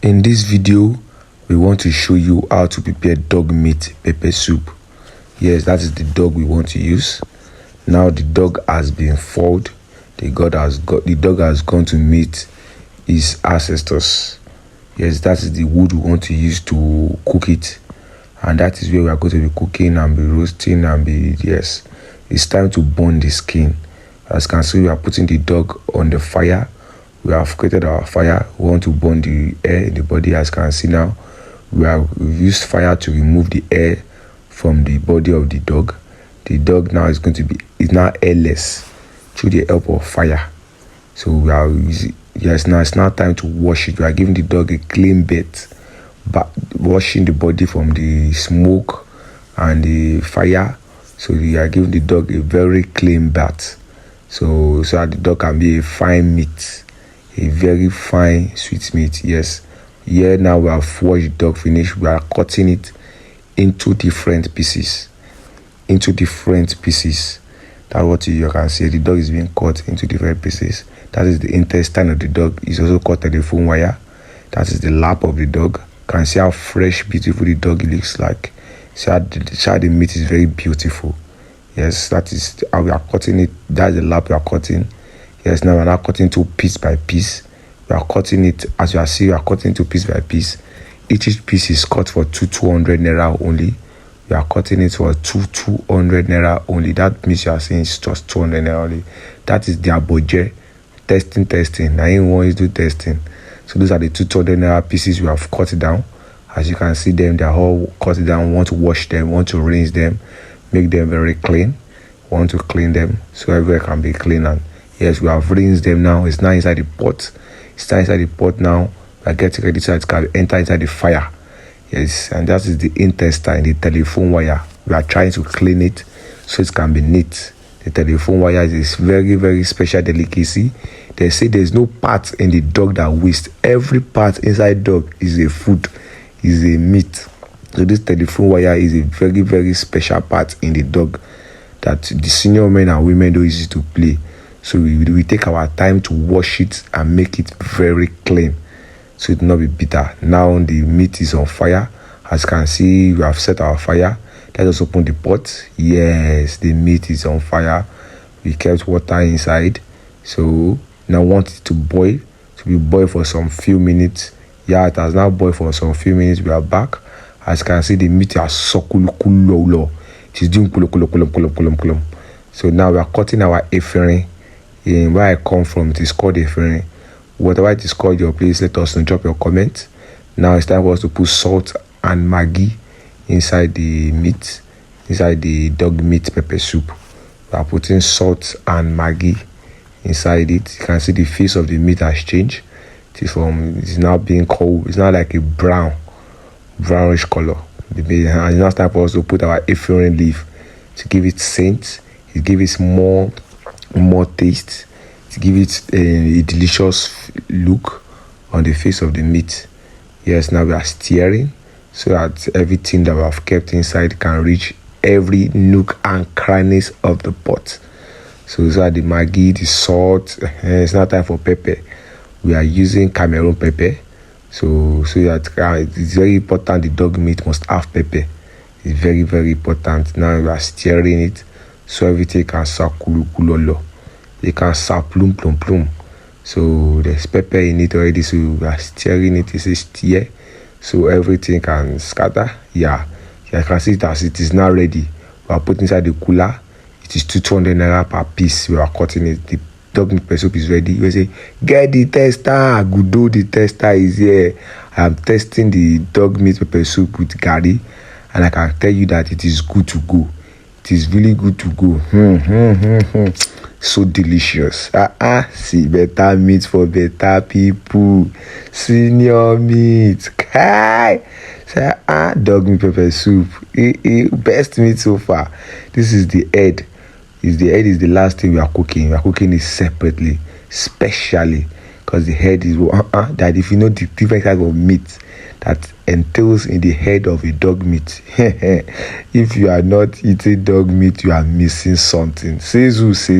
In this video, we want to show you how to prepare dog meat pepper soup. Yes, that is the dog we want to use. Now the dog has been foaled. The dog has gone to meet his ancestors. Yes, that is the wood we want to use to cook it. And that is where we are going to be cooking and be roasting and be, yes. It's time to burn the skin. As you can see, we are putting the dog on the fire. We have created our fire. We want to burn the air in the body. As you can see now, we've used fire to remove the air from the body of the dog. The dog now is now airless through the help of fire. So we are using, yes, now it's now time to wash it. We are giving the dog a clean bath, but washing the body from the smoke and the fire. So we are giving the dog a very clean bath. So that the dog can be a fine meat. A very fine sweet meat. Yes, here now we have washed the dog finish. We are cutting it into different pieces. That's what you can see. The dog is being cut into different pieces. That is the intestine of the dog. It's also cut telephone wire. That is the lap of the dog. You can see how fresh, beautiful the dog looks like. See how the meat is very beautiful. Yes, that is how we are cutting it. That's the lap we are cutting. Yes, now we're not cutting to piece by piece. We are cutting it, as you are seeing, we are cutting to piece by piece. Each piece is cut for 200 naira only. We are cutting it for 200 naira only. That means you are saying it's just 200 naira only. That is their budget. Testing. Now anyone is do testing. So those are the 200 naira pieces we have cut down. As you can see them, they are all cut down. We want to wash them, we want to rinse them, make them very clean. We want to clean them so everywhere can be clean. And yes, we have rinsed them now. It's now inside the pot. It's now inside the pot now. We are getting ready so it can enter inside the fire. Yes, and that is the intestine, the telephone wire. We are trying to clean it so it can be neat. The telephone wire is very, very special delicacy. They say there's no part in the dog that waste. Every part inside dog is a food, is a meat. So this telephone wire is a very, very special part in the dog that the senior men and women don't use it to play. So we take our time to wash it and make it very clean so it will not be bitter. Now the meat is on fire. As you can see, we have set our fire. Let us open the pot. Yes, the meat is on fire. We kept water inside. So now want it to boil, to be boiled for some few minutes. Yeah, it has now boiled for some few minutes. We are back. As you can see, the meat is so it is doing kulum. So now we are cutting our ephraim. In where I come from, it is called ephraim. Whatever it is called your place, let us know. Drop your comment. Now it's time for us to put salt and Maggi inside the meat, inside the dog meat pepper soup. We are putting salt and Maggi inside it. You can see the face of the meat has changed. It's now being cold. It's now like a brownish color. And it's now time for us to put our ephraim leaf to give it scent. It gives it more taste, to give it a delicious look on the face of the meat. Yes, now we are stirring so that everything that we have kept inside can reach every nook and crannies of the pot. So these are the Maggi, the salt. It's now time for pepper. We are using Cameroon pepper. So that it's very important. The dog meat must have pepper. It's very, very important. Now we are stirring it so everything can start kulolo. It can start plum. So there's pepper in it already. So we are stirring it. It's a stir. So everything can scatter. Yeah. I can see it as it is now ready. We are putting inside the cooler. It is 200 naira per piece. We are cutting it. The dog meat pepper soup is ready. We say, get the tester. Good, the tester is here. I am testing the dog meat pepper soup with Gary, and I can tell you that it is good to go. It is really good to go. So delicious. See, better meat for better people. Senior meat. Kai. Say, dog meat pepper soup. Best meat so far. This is the head. The head is the last thing we are cooking. We are cooking it separately, specially, because the head is that if you know the different type of meat that entails in the head of a dog meat. If you are not eating dog meat, you are missing something. Says who says